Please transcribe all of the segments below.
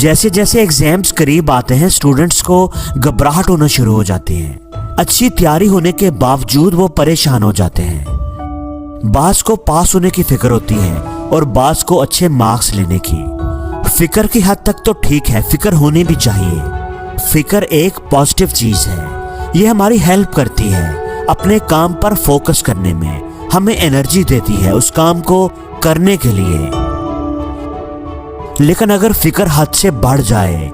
जैसे जैसे एग्जाम्स करीब आते हैं स्टूडेंट्स को घबराहट होना शुरू हो जाती है। अच्छी तैयारी होने के बावजूद वो परेशान हो जाते हैं। बास को पास होने की फिक्र होती है और बास को अच्छे मार्क्स लेने की। फिक्र की हद तक तो ठीक है, फिक्र होनी भी चाहिए। फिक्र एक पॉजिटिव चीज है, ये हमारी हेल्प करती है अपने काम पर फोकस करने में, हमें एनर्जी देती है उस काम को करने के लिए। लेकिन अगर फिक्र हद से बढ़ जाए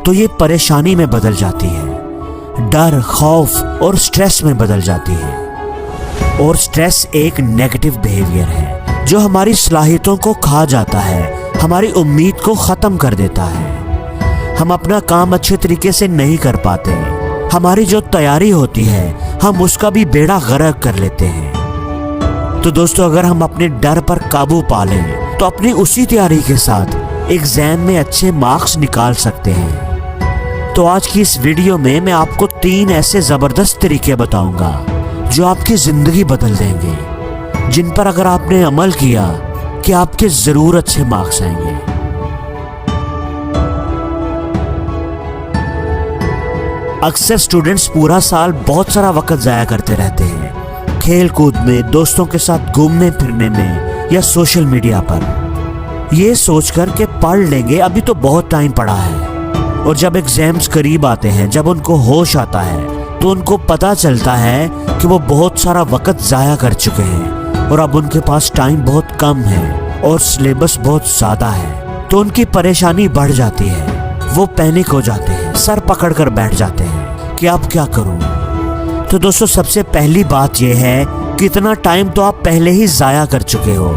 तो ये परेशानी में बदल जाती है, डर, खौफ और स्ट्रेस में बदल जाती है। और स्ट्रेस एक नेगेटिव बिहेवियर है जो हमारी सलाहियतों को खा जाता है, हमारी उम्मीद को खत्म कर देता है। हम अपना काम अच्छे तरीके से नहीं कर पाते, हमारी जो तैयारी होती है हम उसका भी बेड़ा गर्क कर लेते हैं। तो दोस्तों, अगर हम अपने डर पर काबू पा लें तो अपनी उसी तैयारी के साथ एग्जाम में अच्छे मार्क्स निकाल सकते हैं। तो आज की इस वीडियो में मैं आपको 3 ऐसे जबरदस्त तरीके बताऊंगा जो आपकी जिंदगी बदल देंगे, जिन पर अगर आपने अमल किया कि आपके जरूर अच्छे मार्क्स आएंगे। अक्सर स्टूडेंट्स पूरा साल बहुत सारा वक्त जाया करते रहते हैं, खेल कूद में, दोस्तों के साथ घूमने फिरने में या सोशल मीडिया पर, ये सोचकर कि पढ़ लेंगे, अभी तो बहुत टाइम पड़ा है। और जब एग्जाम्स करीब आते हैं, जब उनको होश आता है तो उनको पता चलता है कि वो बहुत सारा वक्त जाया कर चुके हैं और अब उनके पास टाइम बहुत कम है और सिलेबस बहुत ज़्यादा है। तो उनकी परेशानी बढ़ जाती है, वो पैनिक हो जाते हैं, सर पकड़ कर बैठ जाते हैं कि अब क्या करूं। तो दोस्तों, सबसे पहली बात यह है कि इतना टाइम तो आप पहले ही ज़ाया कर चुके हो।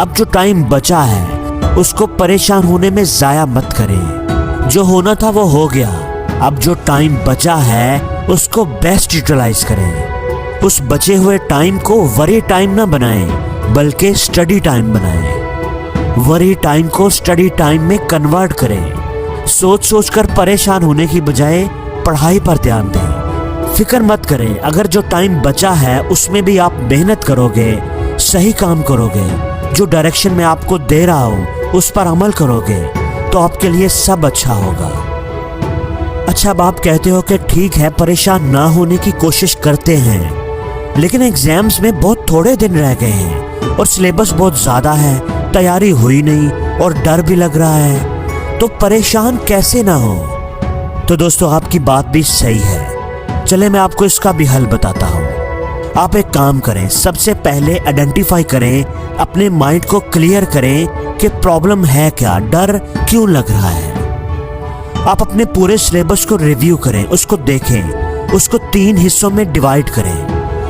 अब जो टाइम बचा है उसको परेशान होने में ज़ाया मत करें। जो होना था वो हो गया, अब जो टाइम बचा है उसको बेस्ट यूटिलाइज करें। उस बचे हुए टाइम को वरी टाइम ना बनाएं, बल्कि स्टडी टाइम बनाएं। वरी टाइम को स्टडी टाइम में कन्वर्ट करें। सोच सोच कर परेशान होने की बजाय पढ़ाई पर ध्यान दें। फिक्र मत करें, अगर जो टाइम बचा है उसमें भी आप मेहनत करोगे, सही काम करोगे, जो डायरेक्शन में आपको दे रहा हो उस पर अमल करोगे तो आपके लिए सब अच्छा होगा। अच्छा, अब आप कहते हो कि ठीक है, परेशान ना होने की कोशिश करते हैं, लेकिन एग्जाम्स में बहुत थोड़े दिन रह गए हैं और सिलेबस बहुत ज़्यादा है, तैयारी हुई नहीं और डर भी लग रहा है, तो परेशान कैसे ना हो। तो दोस्तों, आपकी बात भी सही है। चले मैं आपको इसका भी हल बताता हूँ। आप एक काम करें, सबसे पहले आइडेंटिफाई करें, अपने माइंड को क्लियर करें कि प्रॉब्लम है क्या, डर क्यों लग रहा है। आप अपने पूरे सिलेबस को रिव्यू करें, उसको देखें, उसको 3 हिस्सों में डिवाइड करें।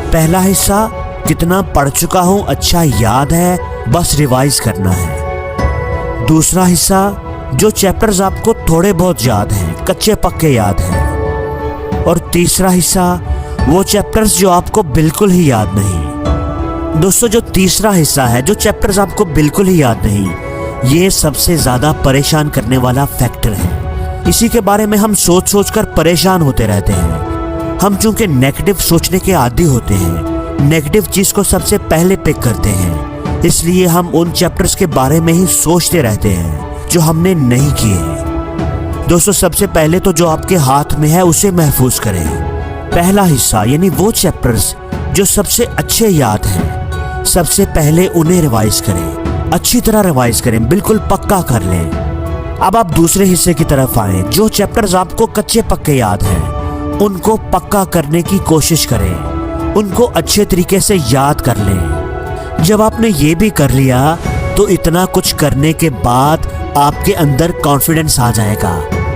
पहला हिस्सा, कितना पढ़ चुका हूं, अच्छा याद है, बस रिवाइज करना है। दूसरा हिस्सा, जो चैप्टर्स आपको थोड़े बहुत याद हैं, कच्चे पक्के याद हैं। और तीसरा हिस्सा, वो चैप्टर्स जो आपको बिल्कुल ही याद नहीं। दोस्तों, जो तीसरा हिस्सा है, जो चैप्टर्स आपको बिल्कुल ही याद नहीं, ये सबसे ज्यादा परेशान करने वाला फैक्टर है। इसी के बारे में हम सोच सोच कर परेशान होते रहते हैं। हम चूंकि नेगेटिव सोचने के आदी होते हैं, नेगेटिव चीज को सबसे पहले पिक करते हैं, इसलिए हम उन चैप्टर्स के बारे में ही सोचते रहते हैं जो हमने नहीं किए। दोस्तों, सबसे पहले तो जो आपके हाथ में है उसे महफूज करें। पहला हिस्सा यानी वो चैप्टर्स जो सबसे अच्छे याद हैं, सबसे पहले उन्हें रिवाइज करें, अच्छी तरह रिवाइज करें, बिल्कुल पक्का कर लें। अब आप दूसरे हिस्से की तरफ आए, जो चैप्टर्स आपको कच्चे पक्के याद हैं उनको पक्का करने की कोशिश करें, उनको अच्छे तरीके से याद कर लें। जब आपने ये भी कर लिया तो इतना कुछ करने के बाद आपके अंदर कॉन्फिडेंस आ जाएगा,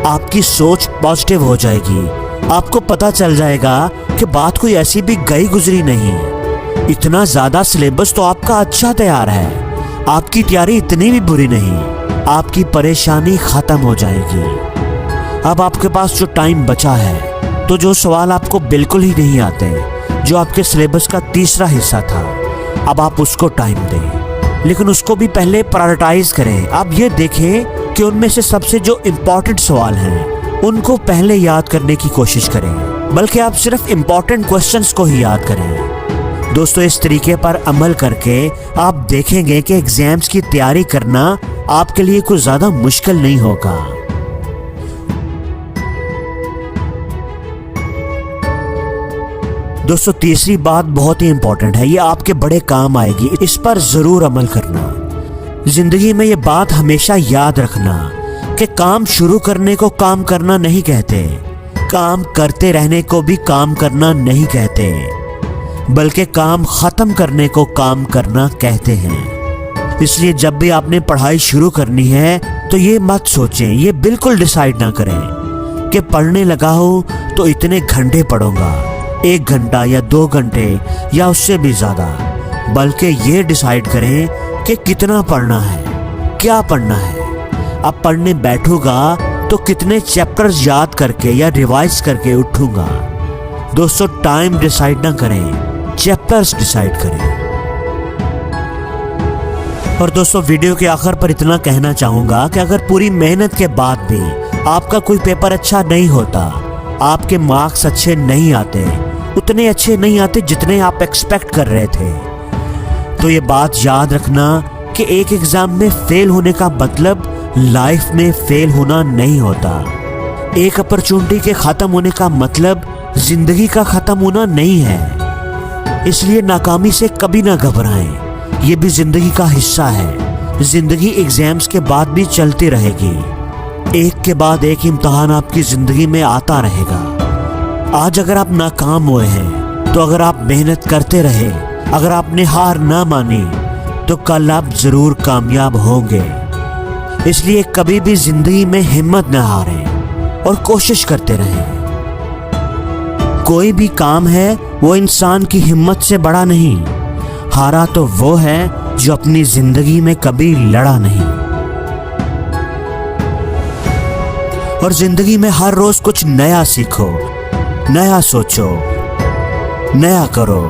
आपकी सोच पॉजिटिव हो जाएगी, आपको पता चल जाएगा कि बात कोई ऐसी भी गई गुजरी नहीं। इतना ज्यादा सिलेबस तो आपका अच्छा तैयार है, आपकी तैयारी इतनी भी बुरी नहीं, आपकी परेशानी खत्म हो जाएगी। अब आपके पास जो टाइम बचा है, तो जो सवाल आपको बिल्कुल ही नहीं आते, जो आपके सिलेबस का तीसरा हिस्सा था, अब आप उसको टाइम दें, लेकिन उसको भी पहले प्रायोरिटाइज करें। आप ये देखें कि उनमें से सबसे जो इम्पोर्टेंट सवाल हैं उनको पहले याद करने की कोशिश करें, बल्कि आप सिर्फ इम्पोर्टेंट क्वेश्चंस को ही याद करें। दोस्तों, इस तरीके पर अमल करके आप देखेंगे कि एग्जाम्स की तैयारी करना आपके लिए कुछ ज़्यादा मुश्किल नहीं होगा। दोस्तों तीसरी बात बहुत ही इंपॉर्टेंट है, ये आपके बड़े काम आएगी, इस पर जरूर अमल करना। जिंदगी में ये बात हमेशा याद रखना कि काम शुरू करने को काम करना नहीं कहते, काम करते रहने को भी काम करना नहीं कहते, बल्कि काम खत्म करने को काम करना कहते हैं। इसलिए जब भी आपने पढ़ाई शुरू करनी है तो ये मत सोचें, ये बिल्कुल डिसाइड ना करें कि पढ़ने लगा हो तो इतने घंटे पढ़ूंगा, 1 घंटा या 2 घंटे या उससे भी ज्यादा, बल्कि ये डिसाइड करें कि कितना पढ़ना है, क्या पढ़ना है। अब पढ़ने बैठूंगा तो कितने चैप्टर्स याद करके या रिवाइज करके उठूंगा। दोस्तों टाइम डिसाइड ना करें, चैप्टर्स डिसाइड करें। और दोस्तों वीडियो के आखिर पर इतना कहना चाहूंगा कि अगर पूरी मेहनत के बाद भी आपका कोई पेपर अच्छा नहीं होता, आपके मार्क्स अच्छे नहीं आते, उतने अच्छे नहीं आते जितने आप एक्सपेक्ट कर रहे थे, तो ये बात याद रखना कि एक एग्जाम में फेल होने का मतलब लाइफ में फेल होना नहीं होता। एक अपॉर्चुनिटी के खत्म होने का मतलब जिंदगी का खत्म होना नहीं है। इसलिए नाकामी से कभी ना घबराएं, ये भी जिंदगी का हिस्सा है। जिंदगी एग्जाम्स के बाद भी चलती रहेगी, एक के बाद एक इम्तिहान आपकी जिंदगी में आता रहेगा। आज अगर आप नाकाम हुए हैं तो अगर आप मेहनत करते रहे, अगर आपने हार ना मानी, तो कल आप जरूर कामयाब होंगे। इसलिए कभी भी जिंदगी में हिम्मत न हारें और कोशिश करते रहें। कोई भी काम है वो इंसान की हिम्मत से बड़ा नहीं, हारा तो वो है जो अपनी जिंदगी में कभी लड़ा नहीं। और जिंदगी में हर रोज कुछ नया सीखो, नया सोचो, नया करो।